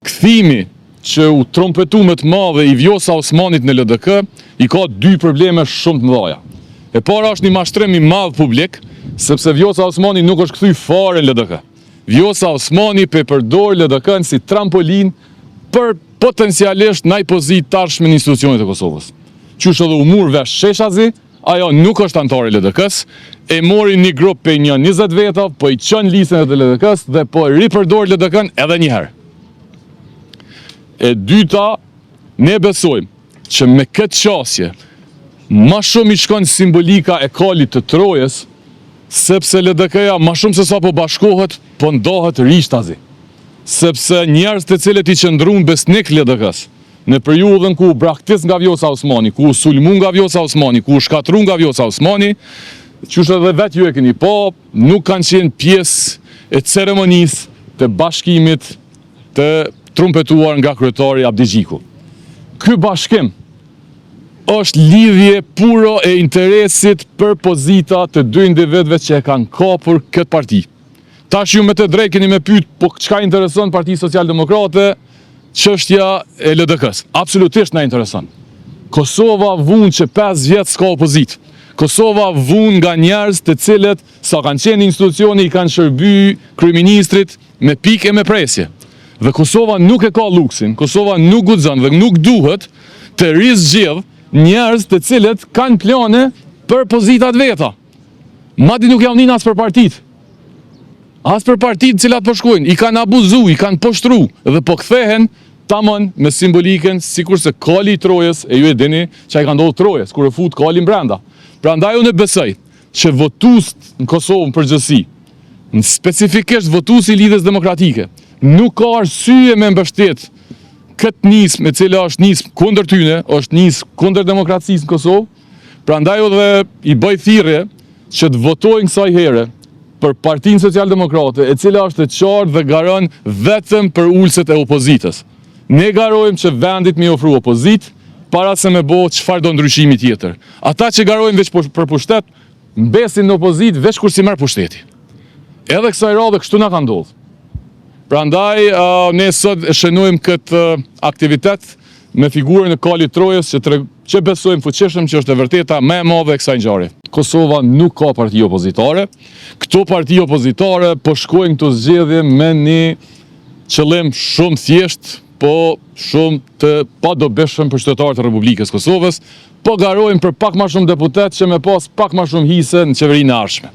kthimi që u trompetu më të madhe i Vjosa Osmanit në LDK i ka dy probleme shumë të mëdha. E para është një mashtrim i madh publik, sepse Vjosa Osmani nuk është kthy fare në LDK. Vjosa Osmani përdor LDK-n si trampolin për potencialisht ndaj pozitë tashme në institucionet e Kosovës. Qysh edhe u mur vesh Sheshazi, ajo nuk është antare LDK-s, e mori një grup për një 20 veta, po i qën listën e LDK-s dhe po ripërdor LDK-n edhe një herë. E dyta, ne besojmë që me këtë qasje, ma shumë i shkon simbolika e kalit të Trojës, sepse LDK-ja ma shumë se sa po bashkohet, po ndohet rishtazi. Sepse njerëz të cilët i qëndruan besnik LDK-s, në periudhën ku u braktis nga Vjosa Osmani, ku u sulmu nga Vjosa Osmani, ku u shkatru nga Vjosa Osmani, qysh edhe vetë ju e keni po, nuk kanë qenë pjesë e ceremonisë të bashkimit të trumpetuar nga kryetari Abdi Gjiku. Ky bashkim është lidhje puro e interesit për pozita të dy individëve që e kanë kapur këtë parti. Tash ju me të drejtë keni me pyet, po çka intereson Partia Socialdemokrate? Çështja e LDK-s. Absolutisht na intereson. Kosova vun që 5 vjet s'ka opozit. Kosova vun nga njerëz të cilët sa kanë qenë institucioni i kanë shërby kryeministrit me pikë e me presje. Dhe Kosova nuk e ka luksin, Kosova nuk guxon dhe nuk duhet të rizgjedh njerëz të cilët kanë plane për pozitat veta. Madje nuk janë as për partitë. As për partitë cilat po shkojnë, i kanë abuzu, i kanë poshtru dhe po kthehen tamam me simbolikën sikur se kali i Trojës, e ju e dini që ai ka ndodhur Trojës kur e fut kalin brenda. Prandaj unë besoj që votuesit në Kosovë përgjithësi, specifikisht votuesi i Lidhjes Demokratike, nuk ka arsye me mbështet këtë nismë e cila është nismë kundër tyne, është nismë kundër demokracisë në Kosovë. Prandaj edhe i bëj thirrje që të votojnë kësaj here për Partinë Socialdemokrate, e cila është e qartë dhe garon vetëm për ulset e opozitës. Ne garojmë që vendit me ofru opozit, para se me bo çfarë do ndryshimi tjetër. Ata që garojnë veç për pushtet, mbesin në opozit veç kur si merr pushteti. Edhe kësaj radhe kështu na ka ndodhur. Prandaj ne sot e shënojmë këtë aktivitet me figurën e kalit Trojës që besojmë fuqishëm që është e vërteta më e madhe e kësaj ngjarje. Kosova nuk ka parti opozitare. Këto parti opozitare po shkojnë këto zgjedhje me një qëllim shumë thjesht, po shumë të padobishëm për qytetarët e Republikës Kosovës, po garojnë për pak më shumë deputet që me pas pak më shumë hise në qeverinë e ardhshme.